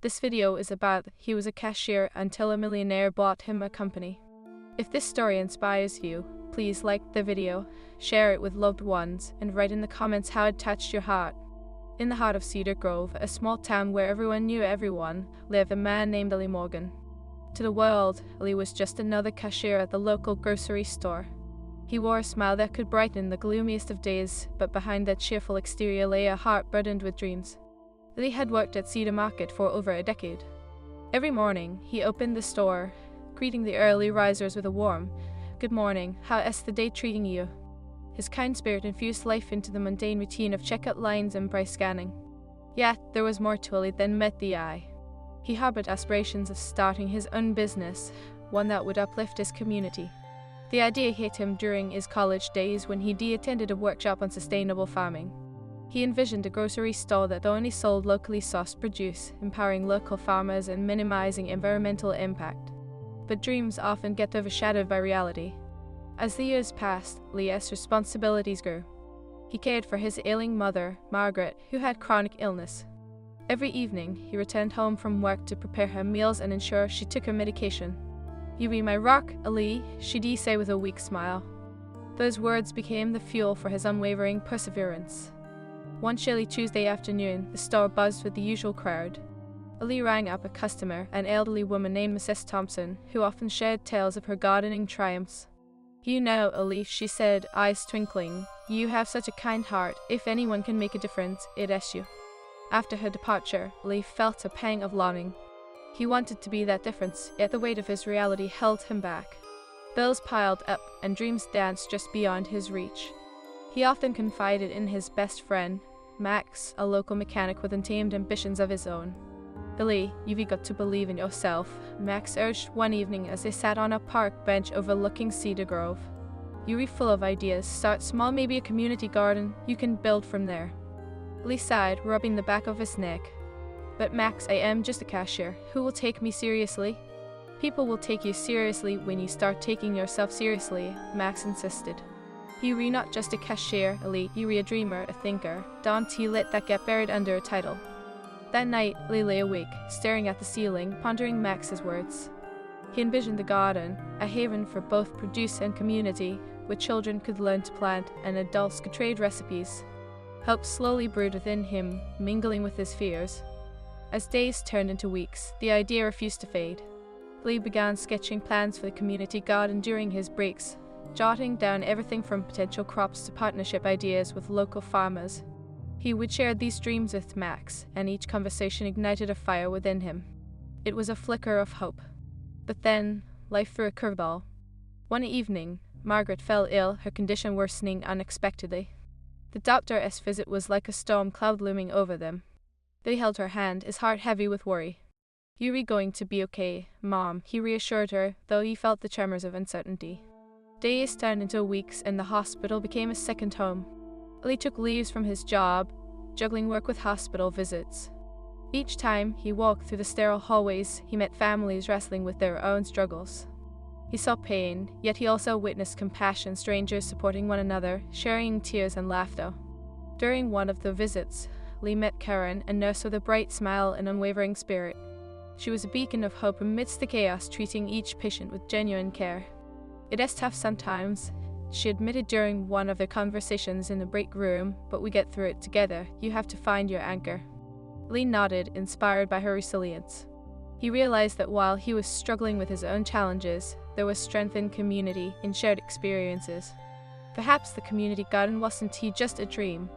This video is about he was a cashier until a millionaire bought him a company. If this story inspires you, please like the video, share it with loved ones, and write in the comments how it touched your heart. In the heart of Cedar Grove, a small town where everyone knew everyone, lived a man named Ali Morgan. To the world, Ali was just another cashier at the local grocery store. He wore a smile that could brighten the gloomiest of days, but behind that cheerful exterior lay a heart burdened with dreams. Ali had worked at Cedar Market for over a decade. Every morning, he opened the store, greeting the early risers with a warm, "Good morning, how is the day treating you?" His kind spirit infused life into the mundane routine of checkout lines and price scanning. Yet, there was more to Ali than met the eye. He harbored aspirations of starting his own business, one that would uplift his community. The idea hit him during his college days when he attended a workshop on sustainable farming. He envisioned a grocery store that only sold locally sourced produce, empowering local farmers and minimizing environmental impact. But dreams often get overshadowed by reality. As the years passed, Leah's responsibilities grew. He cared for his ailing mother, Margaret, who had chronic illness. Every evening, he returned home from work to prepare her meals and ensure she took her medication. "You be my rock, Ali," she'd say with a weak smile. Those words became the fuel for his unwavering perseverance. One chilly Tuesday afternoon, the store buzzed with the usual crowd. Ali rang up a customer, an elderly woman named Mrs. Thompson, who often shared tales of her gardening triumphs. "You know, Ali," she said, eyes twinkling, "you have such a kind heart. If anyone can make a difference, it is you." After her departure, Ali felt a pang of longing. He wanted to be that difference, yet the weight of his reality held him back. Bills piled up, and dreams danced just beyond his reach. He often confided in his best friend, Max, a local mechanic with untamed ambitions of his own. "Ali, you've got to believe in yourself," Max urged one evening as they sat on a park bench overlooking Cedar Grove. "You're full of ideas. Start small, maybe a community garden. You can build from there." Ali sighed, rubbing the back of his neck. "But Max, I am just a cashier. Who will take me seriously?" "People will take you seriously when you start taking yourself seriously," Max insisted. "You're not just a cashier, Ali. You're a dreamer, a thinker. Don't you let that get buried under a title." That night, Ali lay awake, staring at the ceiling, pondering Max's words. He envisioned the garden, a haven for both produce and community, where children could learn to plant and adults could trade recipes. Hope slowly brewed within him, mingling with his fears. As days turned into weeks, the idea refused to fade. Ali began sketching plans for the community garden during his breaks, jotting down everything from potential crops to partnership ideas with local farmers. He would share these dreams with Max, and each conversation ignited a fire within him. It was a flicker of hope. But then, life threw a curveball. One evening, Margaret fell ill, her condition worsening unexpectedly. The doctor's visit was like a storm cloud looming over them. They held her hand, his heart heavy with worry. "You're going to be okay, Mom," he reassured her, though he felt the tremors of uncertainty. Days turned into weeks, and the hospital became a second home. Ali took leaves from his job, juggling work with hospital visits. Each time he walked through the sterile hallways, he met families wrestling with their own struggles. He saw pain, yet he also witnessed compassion, strangers supporting one another, sharing tears and laughter. During one of the visits, Ali met Karen, a nurse with a bright smile and unwavering spirit. She was a beacon of hope amidst the chaos, treating each patient with genuine care. "It is tough sometimes," she admitted during one of their conversations in the break room, "but we get through it together. You have to find your anchor." Ali nodded, inspired by her resilience. He realized that while he was struggling with his own challenges, there was strength in community, in shared experiences. Perhaps the community garden wasn't just a dream.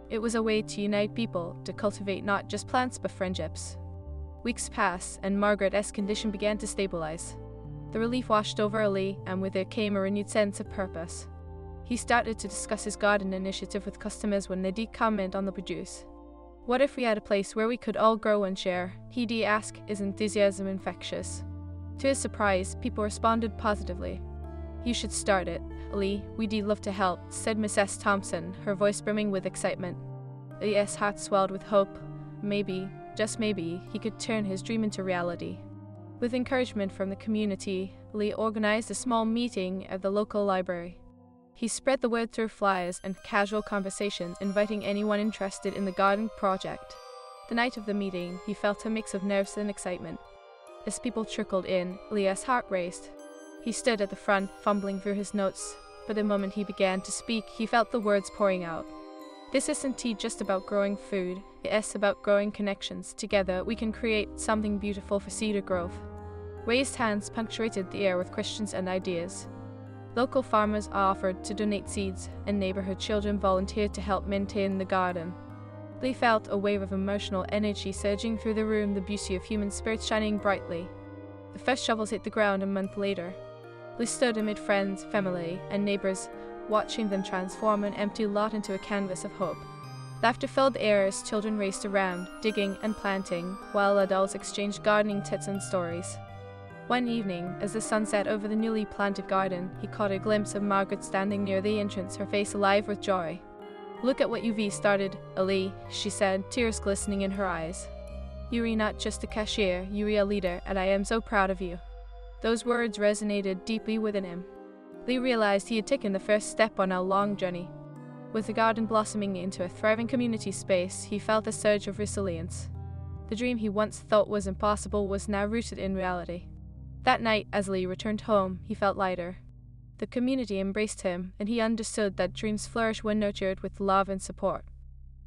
It was a way to unite people, to cultivate not just plants but friendships. Weeks passed, and Margaret's condition began to stabilize. The relief washed over Ali, and with it came a renewed sense of purpose. He started to discuss his garden initiative with customers when they did comment on the produce. "What if we had a place where we could all grow and share?" he'd ask, his enthusiasm infectious. To his surprise, people responded positively. "You should start it, Ali. We'd love to help," said Mrs. Thompson, her voice brimming with excitement. Ali's heart swelled with hope. Maybe, just maybe, he could turn his dream into reality. With encouragement from the community, Ali organized a small meeting at the local library. He spread the word through flyers and casual conversations, inviting anyone interested in the garden project. The night of the meeting, he felt a mix of nerves and excitement. As people trickled in, Leah's heart raced. He stood at the front, fumbling through his notes, but the moment he began to speak, he felt the words pouring out. This isn't just about growing food, it's about growing connections. Together, we can create something beautiful for Cedar Grove. Raised hands punctuated the air with questions and ideas. Local farmers offered to donate seeds, and neighborhood children volunteered to help maintain the garden. Lee felt a wave of emotional energy surging through the room, the beauty of human spirits shining brightly. The first shovels hit the ground a month later. Lee stood amid friends, family, and neighbors, watching them transform an empty lot into a canvas of hope. Laughter filled the air as children raced around, digging and planting, while adults exchanged gardening tips and stories. One evening, as the sun set over the newly planted garden, he caught a glimpse of Margaret standing near the entrance, her face alive with joy. "Look at what you've started, Ali," she said, tears glistening in her eyes. "You're not just a cashier, you're a leader, and I am so proud of you." Those words resonated deeply within him. Lee realized he had taken the first step on a long journey. With the garden blossoming into a thriving community space, he felt a surge of resilience. The dream he once thought was impossible was now rooted in reality. That night, as Lee returned home, he felt lighter. The community embraced him, and he understood that dreams flourish when nurtured with love and support.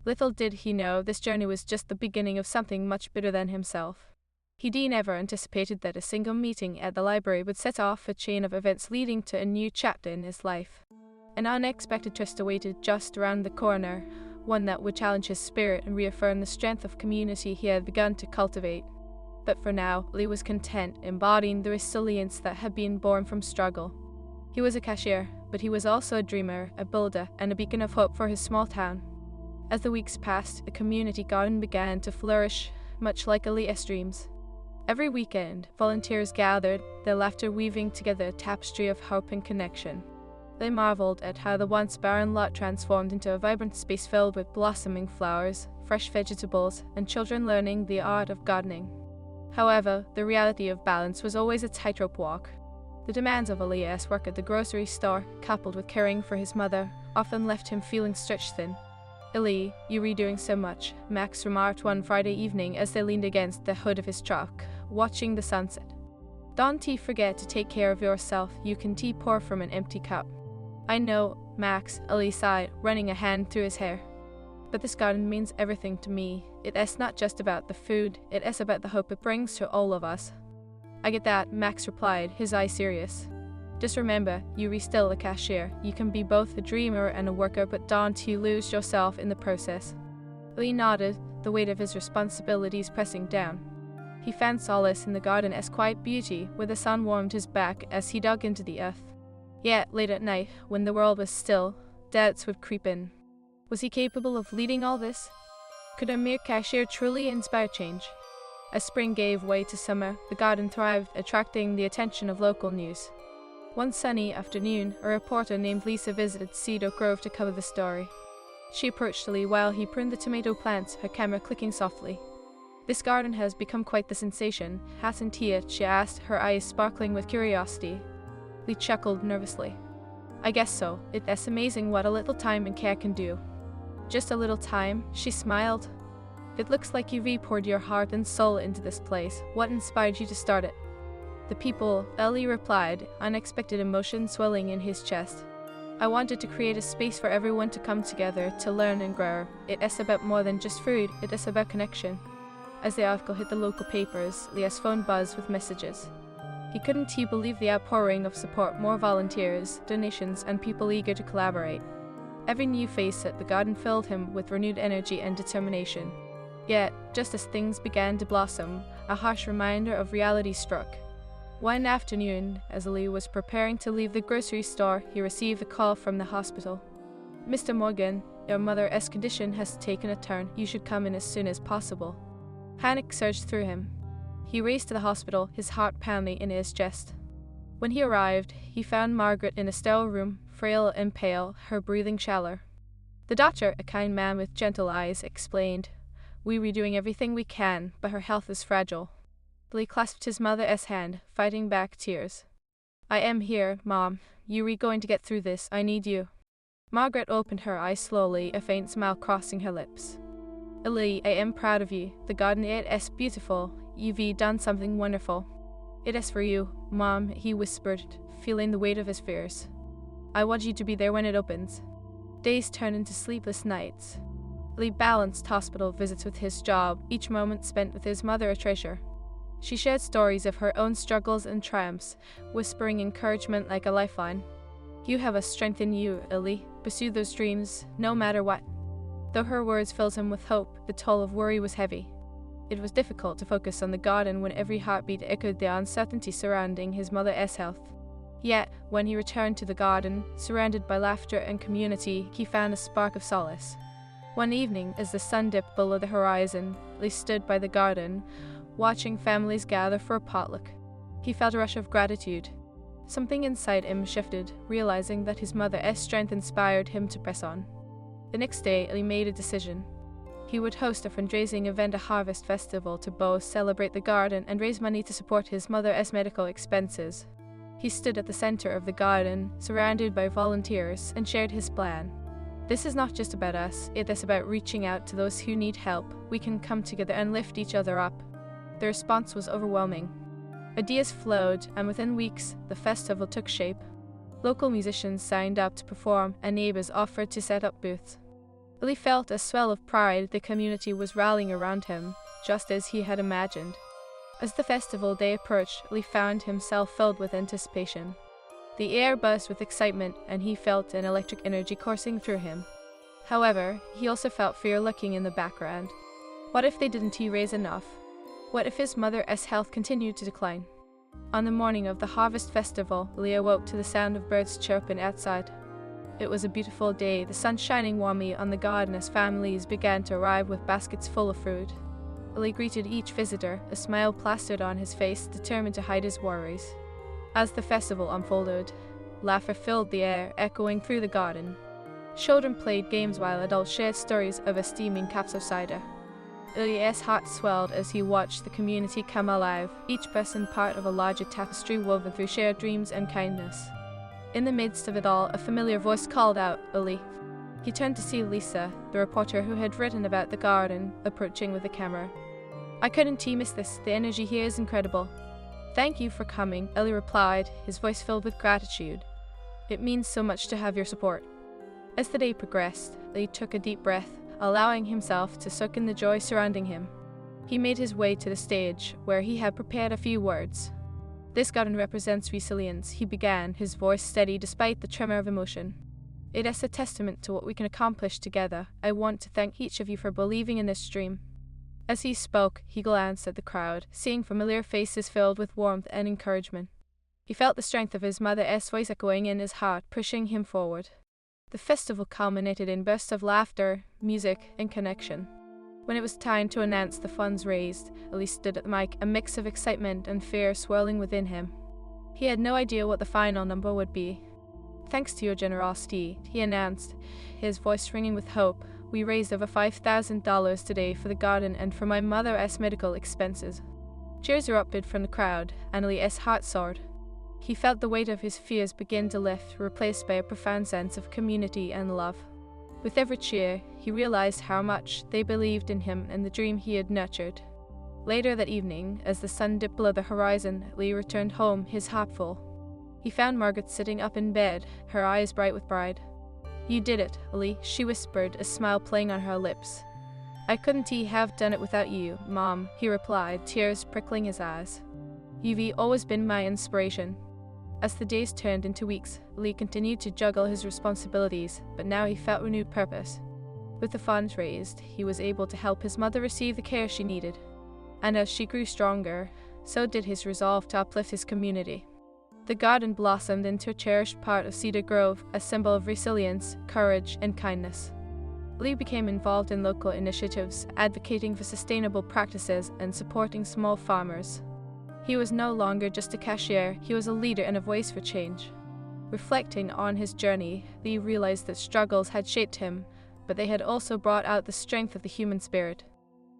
Little did he know this journey was just the beginning of something much bigger than himself. He never anticipated that a single meeting at the library would set off a chain of events leading to a new chapter in his life. An unexpected twist awaited just around the corner, one that would challenge his spirit and reaffirm the strength of community he had begun to cultivate. But for now, Lee was content, embodying the resilience that had been born from struggle. He was a cashier, but he was also a dreamer, a builder, and a beacon of hope for his small town. As the weeks passed, the community garden began to flourish, much like Elias' dreams. Every weekend, volunteers gathered, their laughter weaving together a tapestry of hope and connection. They marveled at how the once barren lot transformed into a vibrant space filled with blossoming flowers, fresh vegetables, and children learning the art of gardening. However, the reality of balance was always a tightrope walk. The demands of Elias' work at the grocery store, coupled with caring for his mother, often left him feeling stretched thin. "Eli, you're doing so much," Max remarked one Friday evening as they leaned against the hood of his truck, watching the sunset. "Don't forget to take care of yourself, you can pour from an empty cup." "I know, Max," Eli sighed, running a hand through his hair. "But this garden means everything to me. It is not just about the food, it is about the hope it brings to all of us." "I get that," Max replied, his eyes serious. "Just remember, you're still a cashier. You can be both a dreamer and a worker, but don't lose yourself in the process." Lee nodded, the weight of his responsibilities pressing down. He found solace in the garden as quiet beauty, where the sun warmed his back as he dug into the earth. Yet, late at night, when the world was still, doubts would creep in. Was he capable of leading all this? Could a mere cashier truly inspire change? As spring gave way to summer, the garden thrived, attracting the attention of local news. One sunny afternoon, a reporter named Lisa visited Cedar Grove to cover the story. She approached Lee while he pruned the tomato plants, her camera clicking softly. "This garden has become quite the sensation, hasn't it?" she asked, her eyes sparkling with curiosity. Lee chuckled nervously. "I guess so. It's amazing what a little time and care can do." "Just a little time?" she smiled. "It looks like you poured your heart and soul into this place. What inspired you to start it?" "The people," Ellie replied, unexpected emotion swelling in his chest. "I wanted to create a space for everyone to come together, to learn and grow. It is about more than just food, it is about connection." As the article hit the local papers, Leah's phone buzzed with messages. He couldn't believe the outpouring of support, more volunteers, donations, and people eager to collaborate. Every new face at the garden filled him with renewed energy and determination. Yet, just as things began to blossom, a harsh reminder of reality struck. One afternoon, as Lee was preparing to leave the grocery store, he received a call from the hospital. "Mr. Morgan, your mother's condition has taken a turn. You should come in as soon as possible." Panic surged through him. He raced to the hospital, his heart pounding in his chest. When he arrived, he found Margaret in a sterile room, frail and pale, her breathing shallow. The doctor, a kind man with gentle eyes, explained, "We're doing everything we can, but her health is fragile." Lee clasped his mother's hand, fighting back tears. "I am here, Mom. You're going to get through this. I need you." Margaret opened her eyes slowly, a faint smile crossing her lips. "Ellie, I am proud of you. The garden is beautiful. You've done something wonderful." "It is for you, Mom," he whispered, feeling the weight of his fears. "I want you to be there when it opens." Days turned into sleepless nights. Ellie balanced hospital visits with his job, each moment spent with his mother a treasure. She shared stories of her own struggles and triumphs, whispering encouragement like a lifeline. "You have a strength in you, Ellie. Pursue those dreams, no matter what." Though her words filled him with hope, the toll of worry was heavy. It was difficult to focus on the garden when every heartbeat echoed the uncertainty surrounding his mother's health. Yet, when he returned to the garden, surrounded by laughter and community, he found a spark of solace. One evening, as the sun dipped below the horizon, Lee stood by the garden, watching families gather for a potluck. He felt a rush of gratitude. Something inside him shifted, realizing that his mother's strength inspired him to press on. The next day, Lee made a decision. He would host a fundraising event, a harvest festival, to both celebrate the garden and raise money to support his mother's medical expenses. He stood at the center of the garden, surrounded by volunteers, and shared his plan. "This is not just about us, it is about reaching out to those who need help. We can come together and lift each other up." The response was overwhelming. Ideas flowed, and within weeks, the festival took shape. Local musicians signed up to perform, and neighbors offered to set up booths. Lee felt a swell of pride. The community was rallying around him, just as he had imagined. As the festival day approached, Lee found himself filled with anticipation. The air buzzed with excitement, and he felt an electric energy coursing through him. However, he also felt fear lurking in the background. What if they didn't raise enough? What if his mother's health continued to decline? On the morning of the harvest festival, Lee awoke to the sound of birds chirping outside. It was a beautiful day, the sun shining warmly on the garden as families began to arrive with baskets full of fruit. Lee greeted each visitor, a smile plastered on his face, determined to hide his worries. As the festival unfolded, laughter filled the air, echoing through the garden. Children played games while adults shared stories of steaming cups of cider. Ilya's heart swelled as he watched the community come alive, each person part of a larger tapestry woven through shared dreams and kindness. In the midst of it all, a familiar voice called out, "Uli." He turned to see Lisa, the reporter who had written about the garden, approaching with a camera. "I couldn't miss this. The energy here is incredible." "Thank you for coming," Uli replied, his voice filled with gratitude. "It means so much to have your support." As the day progressed, Lee took a deep breath, allowing himself to soak in the joy surrounding him. He made his way to the stage, where he had prepared a few words. "This garden represents resilience," he began, his voice steady despite the tremor of emotion. "It is a testament to what we can accomplish together. I want to thank each of you for believing in this dream." As he spoke, he glanced at the crowd, seeing familiar faces filled with warmth and encouragement. He felt the strength of his mother's voice echoing in his heart, pushing him forward. The festival culminated in bursts of laughter, music, and connection. When it was time to announce the funds raised, Elise stood at the mic, a mix of excitement and fear swirling within him. He had no idea what the final number would be. "Thanks to your generosity," he announced, his voice ringing with hope, "we raised over $5,000 today for the garden and for my mother's medical expenses." Cheers erupted from the crowd, and Eli's heart soared. He felt the weight of his fears begin to lift, replaced by a profound sense of community and love. With every cheer, he realized how much they believed in him and the dream he had nurtured. Later that evening, as the sun dipped below the horizon, Lee returned home, his heart full. He found Margaret sitting up in bed, her eyes bright with pride. "You did it, Lee," she whispered, a smile playing on her lips. "I couldn't have done it without you, Mom," he replied, tears prickling his eyes. "You've always been my inspiration." As the days turned into weeks, Lee continued to juggle his responsibilities, but now he felt renewed purpose. With the funds raised, he was able to help his mother receive the care she needed. And as she grew stronger, so did his resolve to uplift his community. The garden blossomed into a cherished part of Cedar Grove, a symbol of resilience, courage, and kindness. Lee became involved in local initiatives, advocating for sustainable practices and supporting small farmers. He was no longer just a cashier, he was a leader and a voice for change. Reflecting on his journey, Lee realized that struggles had shaped him, but they had also brought out the strength of the human spirit.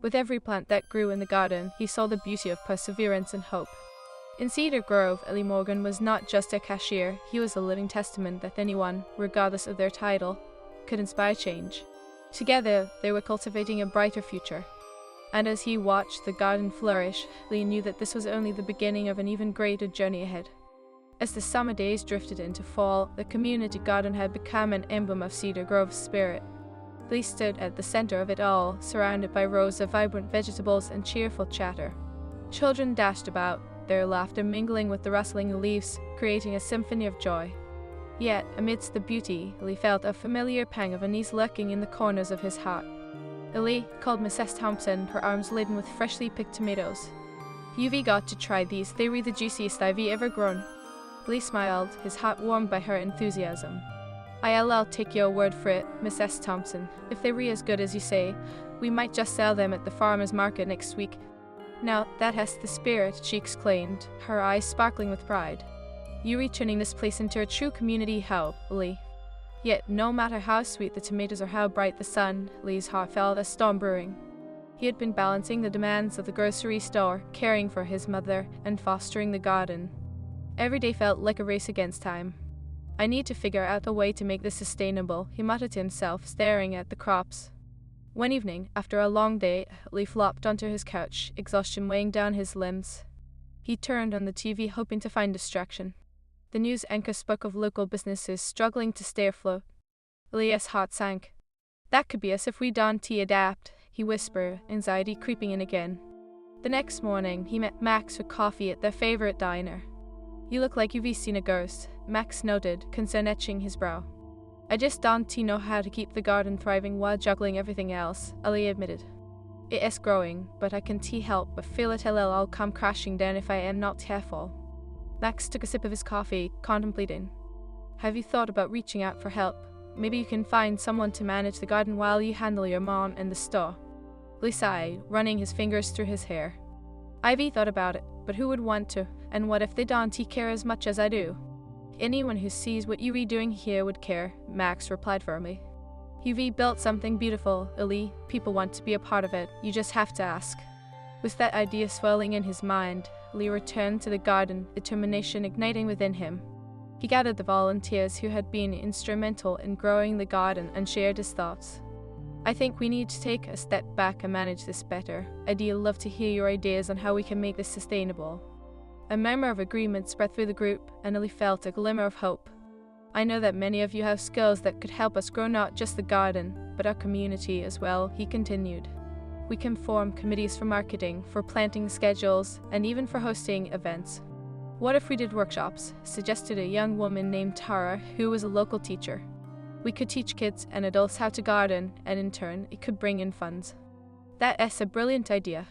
With every plant that grew in the garden, he saw the beauty of perseverance and hope. In Cedar Grove, Ellie Morgan was not just a cashier, he was a living testament that anyone, regardless of their title, could inspire change. Together, they were cultivating a brighter future. And as he watched the garden flourish, Lee knew that this was only the beginning of an even greater journey ahead. As the summer days drifted into fall, the community garden had become an emblem of Cedar Grove's spirit. Lee stood at the center of it all, surrounded by rows of vibrant vegetables and cheerful chatter. Children dashed about, their laughter mingling with the rustling leaves, creating a symphony of joy. Yet, amidst the beauty, Lee felt a familiar pang of unease lurking in the corners of his heart. Lee called Mrs. Thompson, her arms laden with freshly picked tomatoes. "You've got to try these, they were the juiciest I've ever grown." Lee smiled, his heart warmed by her enthusiasm. "I'll take your word for it, Mrs. Thompson. If they were as good as you say, we might just sell them at the farmer's market next week." "Now, that has the spirit," she exclaimed, her eyes sparkling with pride. "You're turning this place into a true community hub, Lee." Yet, no matter how sweet the tomatoes or how bright the sun, Lee's heart felt a storm brewing. He had been balancing the demands of the grocery store, caring for his mother, and fostering the garden. Every day felt like a race against time. "I need to figure out a way to make this sustainable," he muttered to himself, staring at the crops. One evening, after a long day, Lee flopped onto his couch, exhaustion weighing down his limbs. He turned on the TV, hoping to find distraction. The news anchor spoke of local businesses struggling to stay afloat. Lee's heart sank. "That could be us if we don't adapt," he whispered, anxiety creeping in again. The next morning, he met Max for coffee at their favorite diner. "You look like you've seen a ghost," Max noted, concern etching his brow. "I just don't know how to keep the garden thriving while juggling everything else," Ali admitted. "It is growing, but I can't help but feel it'll all come crashing down if I am not careful." Max took a sip of his coffee, contemplating. "Have you thought about reaching out for help? Maybe you can find someone to manage the garden while you handle your mom and the store." Lee sighed, running his fingers through his hair. "I've thought about it, but who would want to? And what if they don't care as much as I do?" "Anyone who sees what you're doing here would care," Max replied firmly. "You've built something beautiful, Lee. People want to be a part of it. You just have to ask." With that idea swirling in his mind, Lee returned to the garden, determination igniting within him. He gathered the volunteers who had been instrumental in growing the garden and shared his thoughts. "I think we need to take a step back and manage this better. I'd love to hear your ideas on how we can make this sustainable." A murmur of agreement spread through the group, and Lee felt a glimmer of hope. "I know that many of you have skills that could help us grow not just the garden, but our community as well," he continued. "We can form committees for marketing, for planting schedules, and even for hosting events." "What if we did workshops?" suggested a young woman named Tara, who was a local teacher. "We could teach kids and adults how to garden, and in turn, it could bring in funds." "That is a brilliant idea,"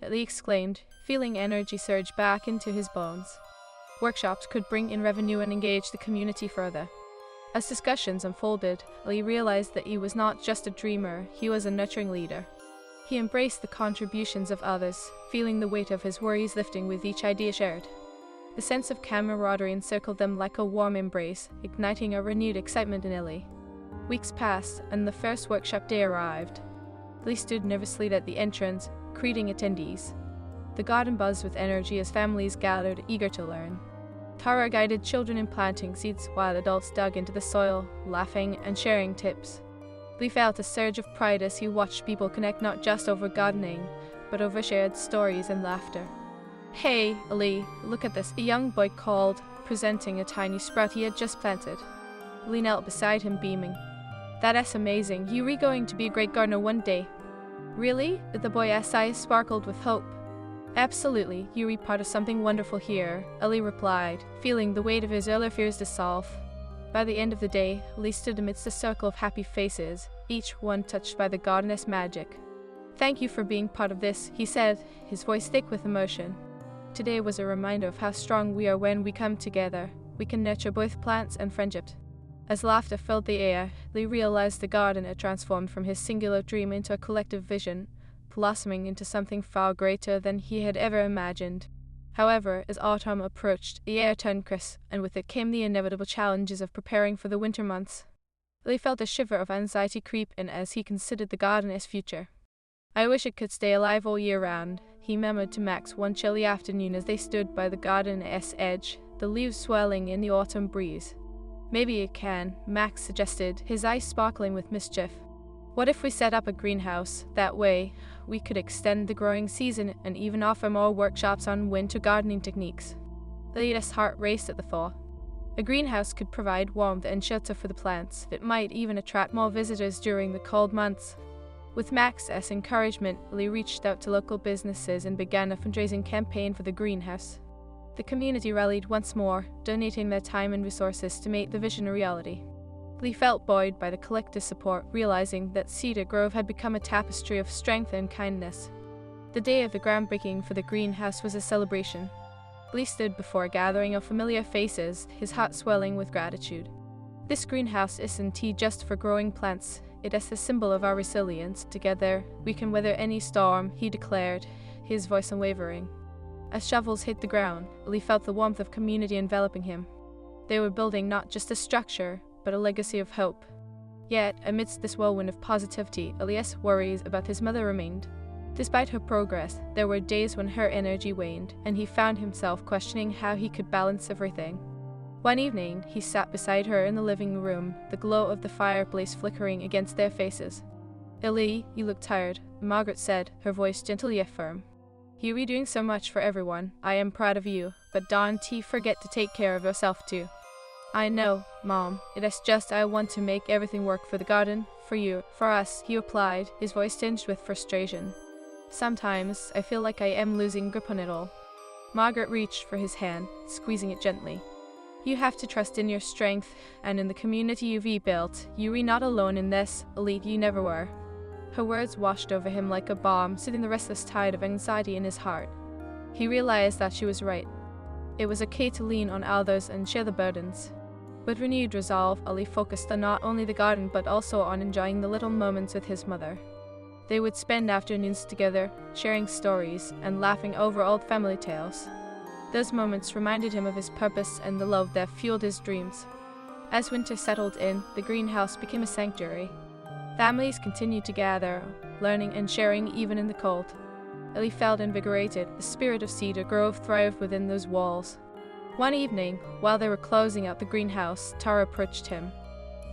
Lee exclaimed, feeling energy surge back into his bones. Workshops could bring in revenue and engage the community further. As discussions unfolded, Lee realized that he was not just a dreamer, he was a nurturing leader. He embraced the contributions of others, feeling the weight of his worries lifting with each idea shared. The sense of camaraderie encircled them like a warm embrace, igniting a renewed excitement in Lee. Weeks passed, and the first workshop day arrived. Lee stood nervously at the entrance, greeting attendees. The garden buzzed with energy as families gathered, eager to learn. Tara guided children in planting seeds while adults dug into the soil, laughing and sharing tips. Lee felt a surge of pride as he watched people connect not just over gardening, but over shared stories and laughter. "Hey, Lee, look at this," a young boy called, presenting a tiny sprout he had just planted. Lee knelt beside him, beaming. "That is amazing. You're going to be a great gardener one day." "Really?" The boy's eyes sparkled with hope. "Absolutely, you're part of something wonderful here," Ali replied, feeling the weight of his earlier fears dissolve. By the end of the day, Lee stood amidst a circle of happy faces, each one touched by the gardener's magic. "Thank you for being part of this," he said, his voice thick with emotion. "Today was a reminder of how strong we are when we come together. We can nurture both plants and friendship." As laughter filled the air, Lee realized the garden had transformed from his singular dream into a collective vision, blossoming into something far greater than he had ever imagined. However, as autumn approached, the air turned crisp, and with it came the inevitable challenges of preparing for the winter months. Lee felt a shiver of anxiety creep in as he considered the garden's future. "I wish it could stay alive all year round," he murmured to Max one chilly afternoon as they stood by the garden's edge, the leaves swirling in the autumn breeze. "Maybe it can," Max suggested, his eyes sparkling with mischief. What if we set up a greenhouse? That way, we could extend the growing season and even offer more workshops on winter gardening techniques. Eli's heart raced at the thought. A greenhouse could provide warmth and shelter for the plants. It might even attract more visitors during the cold months. With Max's encouragement, Eli reached out to local businesses and began a fundraising campaign for the greenhouse. The community rallied once more, donating their time and resources to make the vision a reality. Lee felt buoyed by the collective support, realizing that Cedar Grove had become a tapestry of strength and kindness. The day of the groundbreaking for the greenhouse was a celebration. Lee stood before a gathering of familiar faces, his heart swelling with gratitude. This greenhouse isn't just for growing plants, it is a symbol of our resilience. Together, we can weather any storm, he declared, his voice unwavering. As shovels hit the ground, Lee felt the warmth of community enveloping him. They were building not just a structure, but a legacy of hope. Yet, amidst this whirlwind of positivity, Eli's worries about his mother remained. Despite her progress, there were days when her energy waned, and he found himself questioning how he could balance everything. One evening, he sat beside her in the living room, the glow of the fireplace flickering against their faces. "Eli, you look tired," Margaret said, her voice gentle yet firm. "You're doing so much for everyone. I am proud of you, but don't forget to take care of yourself too." "I know, Mom. It is just I want to make everything work for the garden, for you, for us," he replied, his voice tinged with frustration. "Sometimes I feel like I am losing grip on it all." Margaret reached for his hand, squeezing it gently. "You have to trust in your strength and in the community you've rebuilt. You're not alone in this, Elite, you never were." Her words washed over him like a balm, soothing the restless tide of anxiety in his heart. He realized that she was right. It was okay to lean on others and share the burdens. With renewed resolve, Ali focused on not only the garden but also on enjoying the little moments with his mother. They would spend afternoons together, sharing stories and laughing over old family tales. Those moments reminded him of his purpose and the love that fueled his dreams. As winter settled in, the greenhouse became a sanctuary. Families continued to gather, learning and sharing even in the cold. Eli felt invigorated. The spirit of Cedar Grove thrived within those walls. One evening, while they were closing out the greenhouse, Tara approached him.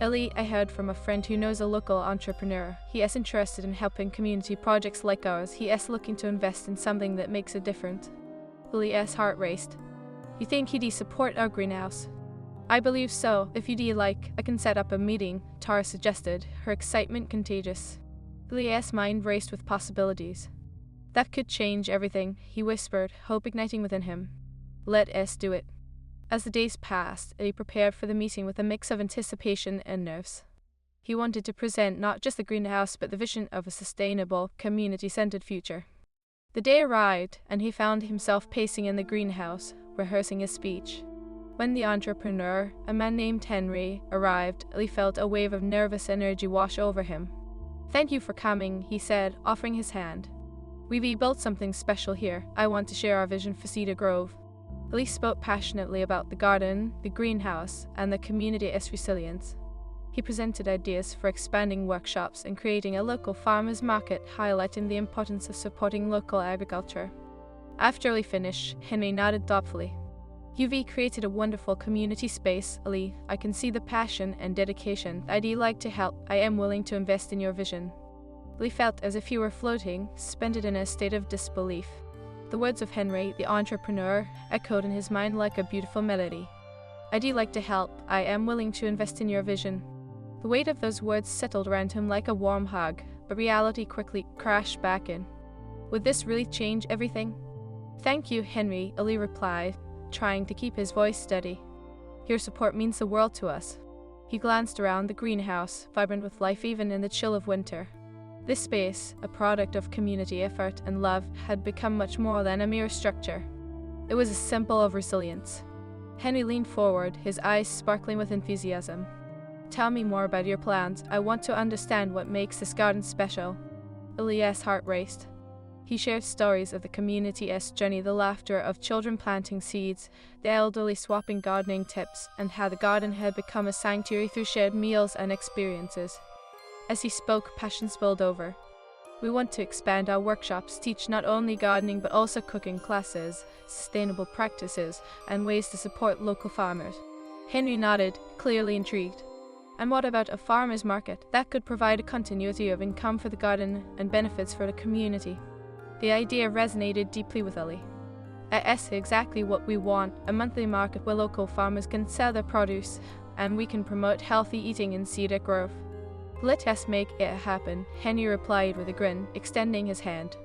"Eli, I heard from a friend who knows a local entrepreneur. He is interested in helping community projects like ours. He is looking to invest in something that makes a difference." Eli's heart raced. "You think he'd support our greenhouse?" "I believe so. If you'd like, I can set up a meeting," Tara suggested, her excitement contagious. Eli's mind raced with possibilities. "That could change everything," he whispered, hope igniting within him. "Let us do it." As the days passed, Eli prepared for the meeting with a mix of anticipation and nerves. He wanted to present not just the greenhouse but the vision of a sustainable, community-centered future. The day arrived, and he found himself pacing in the greenhouse, rehearsing his speech. When the entrepreneur, a man named Henry, arrived, Eli felt a wave of nervous energy wash over him. "Thank you for coming," he said, offering his hand. "We've built something special here. I want to share our vision for Cedar Grove." Eli spoke passionately about the garden, the greenhouse, and the community's resilience. He presented ideas for expanding workshops and creating a local farmers market, highlighting the importance of supporting local agriculture. After Eli finished, Henry nodded thoughtfully. "You've created a wonderful community space, Eli. I can see the passion and dedication. I'd like to help. I am willing to invest in your vision." Eli felt as if he were floating, suspended in a state of disbelief. The words of Henry, the entrepreneur, echoed in his mind like a beautiful melody. "I'd like to help. I am willing to invest in your vision." The weight of those words settled around him like a warm hug, but reality quickly crashed back in. Would this really change everything? "Thank you, Henry," Eli replied, trying to keep his voice steady. "Your support means the world to us." He glanced around the greenhouse, vibrant with life even in the chill of winter. This space, a product of community effort and love, had become much more than a mere structure. It was a symbol of resilience. Henry leaned forward, his eyes sparkling with enthusiasm. "Tell me more about your plans. I want to understand what makes this garden special." Eli's heart raced. He shared stories of the community's journey, the laughter of children planting seeds, the elderly swapping gardening tips, and how the garden had become a sanctuary through shared meals and experiences. As he spoke, passion spilled over. "We want to expand our workshops, teach not only gardening but also cooking classes, sustainable practices, and ways to support local farmers." Henry nodded, clearly intrigued. And what about a farmer's market? That could provide a continuity of income for the garden and benefits for the community. The idea resonated deeply with Ellie. That's exactly what we want, a monthly market where local farmers can sell their produce, and we can promote healthy eating in Cedar Grove. Let us make it happen, Henry replied with a grin, extending his hand.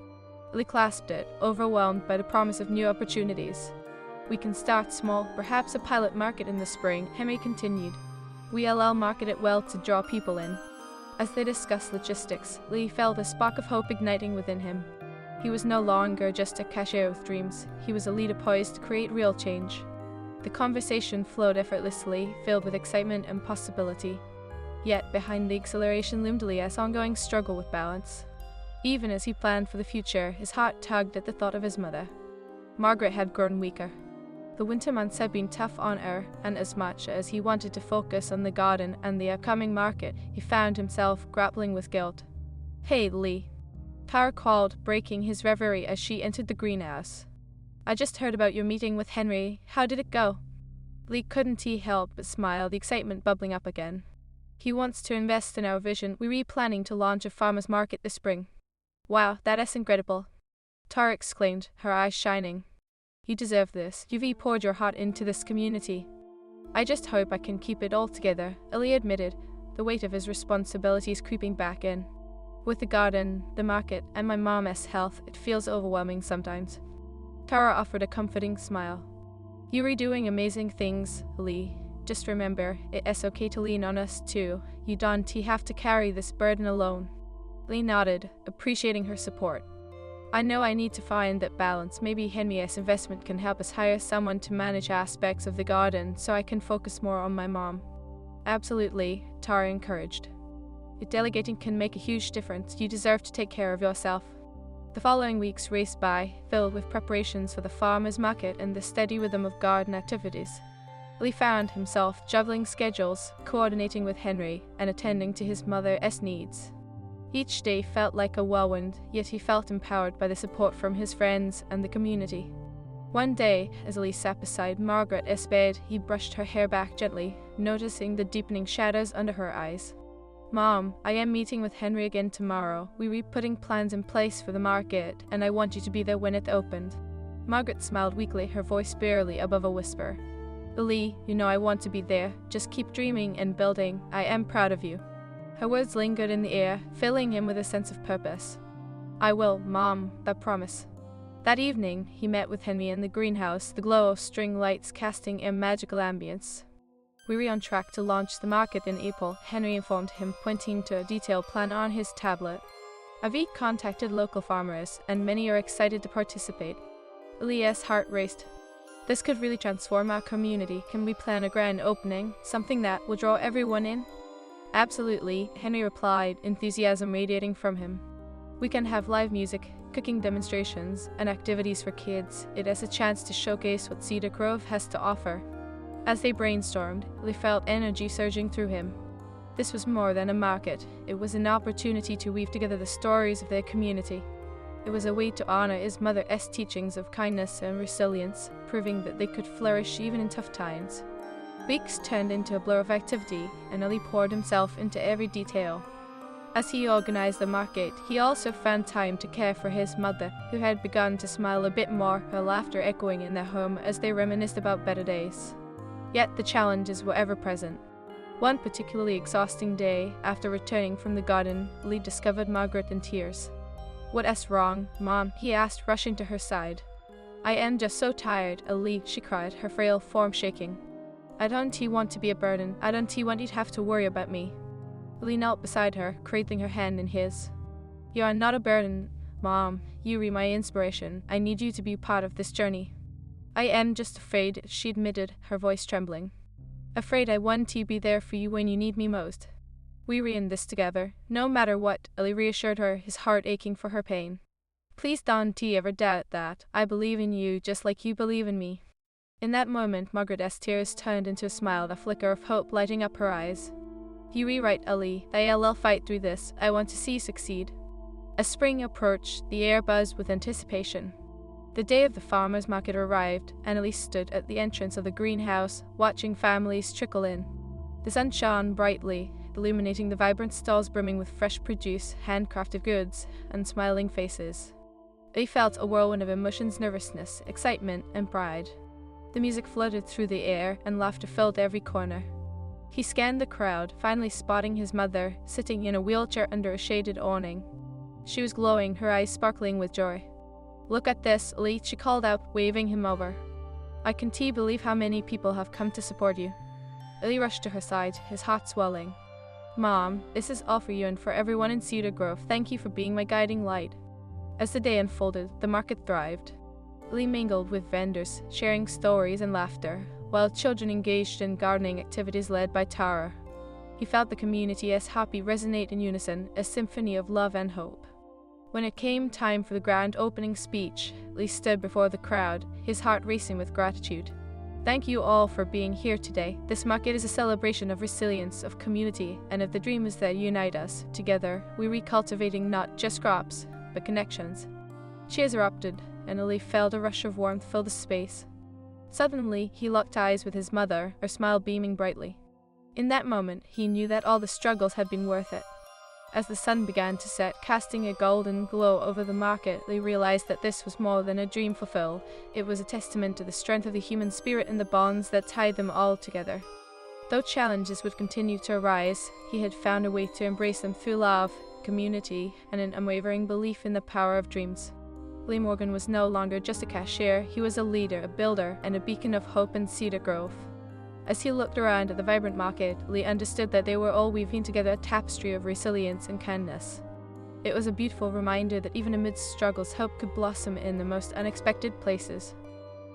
Ellie clasped it, overwhelmed by the promise of new opportunities. We can start small, perhaps a pilot market in the spring, Henry continued. We'll market it well to draw people in. As they discussed logistics, Lee felt a spark of hope igniting within him. He was no longer just a cashier with dreams, he was a leader poised to create real change. The conversation flowed effortlessly, filled with excitement and possibility. Yet behind the exhilaration loomed Elias' ongoing struggle with balance. Even as he planned for the future, his heart tugged at the thought of his mother. Margaret had grown weaker. The winter months had been tough on her, and as much as he wanted to focus on the garden and the upcoming market, he found himself grappling with guilt. "Hey, Lee," Tara called, breaking his reverie as she entered the greenhouse. "I just heard about your meeting with Henry. How did it go?" Lee couldn't help but smile, the excitement bubbling up again. "He wants to invest in our vision. We're planning to launch a farmer's market this spring." "Wow, that is incredible," Tara exclaimed, her eyes shining. "You deserve this. You've poured your heart into this community." "I just hope I can keep it all together," Ellie admitted, the weight of his responsibilities creeping back in. "With the garden, the market, and my mom's health, it feels overwhelming sometimes." Tara offered a comforting smile. "You're doing amazing things, Lee. Just remember, it's okay to lean on us too. You don't have to carry this burden alone." Lee nodded, appreciating her support. "I know I need to find that balance. Maybe Henry's investment can help us hire someone to manage aspects of the garden so I can focus more on my mom." "Absolutely," Tara encouraged. "Delegating can make a huge difference. You deserve to take care of yourself." The following weeks raced by, filled with preparations for the farmer's market and the steady rhythm of garden activities. Lee found himself juggling schedules, coordinating with Henry, and attending to his mother's needs. Each day felt like a whirlwind, yet he felt empowered by the support from his friends and the community. One day, as Lee sat beside Margaret's bed, he brushed her hair back gently, noticing the deepening shadows under her eyes. "Mom, I am meeting with Henry again tomorrow. We're putting plans in place for the market, and I want you to be there when it opened." Margaret smiled weakly, her voice barely above a whisper. "Lee, you know I want to be there. Just keep dreaming and building. I am proud of you." Her words lingered in the air, filling him with a sense of purpose. "I will, Mom, I promise." That evening, he met with Henry in the greenhouse, the glow of string lights casting a magical ambience. "We're on track to launch the market in April," Henry informed him, pointing to a detailed plan on his tablet. "I've contacted local farmers, and many are excited to participate." Elias' heart raced. "This could really transform our community. Can we plan a grand opening, something that will draw everyone in?" "Absolutely," Henry replied, enthusiasm radiating from him. "We can have live music, cooking demonstrations, and activities for kids. It is a chance to showcase what Cedar Grove has to offer." As they brainstormed, Lee felt energy surging through him. This was more than a market. It was an opportunity to weave together the stories of their community. It was a way to honor his mother's teachings of kindness and resilience, proving that they could flourish even in tough times. Weeks turned into a blur of activity, and Ellie poured himself into every detail. As he organized the market, he also found time to care for his mother, who had begun to smile a bit more, her laughter echoing in their home as they reminisced about better days. Yet the challenges were ever present. One particularly exhausting day, after returning from the garden, Lee discovered Margaret in tears. "What's wrong, Mom?" he asked, rushing to her side. "I am just so tired, Lee," she cried, her frail form shaking. "I don't want to be a burden. I don't want you to have to worry about me." Lee knelt beside her, cradling her hand in his. "You are not a burden, Mom. You are my inspiration. I need you to be part of this journey." "I am just afraid," she admitted, her voice trembling. "Afraid I want to be there for you when you need me most." "We're in this together, no matter what," Ellie reassured her, his heart aching for her pain. "Please don't ever doubt that. I believe in you just like you believe in me." In that moment, Margaret's tears turned into a smile, a flicker of hope lighting up her eyes. "You're right, Ellie. I'll fight through this. I want to see you succeed." As spring approached, the air buzzed with anticipation. The day of the farmer's market arrived, and Ellie stood at the entrance of the greenhouse, watching families trickle in. The sun shone brightly, illuminating the vibrant stalls brimming with fresh produce, handcrafted goods, and smiling faces. Lee felt a whirlwind of emotions: nervousness, excitement, and pride. The music floated through the air, and laughter filled every corner. He scanned the crowd, finally spotting his mother, sitting in a wheelchair under a shaded awning. She was glowing, her eyes sparkling with joy. "Look at this, Lee," she called out, waving him over. "I can't believe how many people have come to support you." Lee rushed to her side, his heart swelling. "Mom, this is all for you and for everyone in Cedar Grove. Thank you for being my guiding light." As the day unfolded, the market thrived. Lee mingled with vendors, sharing stories and laughter, while children engaged in gardening activities led by Tara. He felt the community as happy resonate in unison, a symphony of love and hope. When it came time for the grand opening speech, Lee stood before the crowd, his heart racing with gratitude. "Thank you all for being here today. This market is a celebration of resilience, of community, and of the dreams that unite us. Together, we're recultivating not just crops, but connections." Cheers erupted, and Lee felt a rush of warmth fill the space. Suddenly, he locked eyes with his mother, her smile beaming brightly. In that moment, he knew that all the struggles had been worth it. As the sun began to set, casting a golden glow over the market, Lee realized that this was more than a dream fulfilled. It was a testament to the strength of the human spirit and the bonds that tied them all together. Though challenges would continue to arise, he had found a way to embrace them through love, community, and an unwavering belief in the power of dreams. Lee Morgan was no longer just a cashier, he was a leader, a builder, and a beacon of hope in Cedar Grove. As he looked around at the vibrant market, Lee understood that they were all weaving together a tapestry of resilience and kindness. It was a beautiful reminder that even amidst struggles, hope could blossom in the most unexpected places.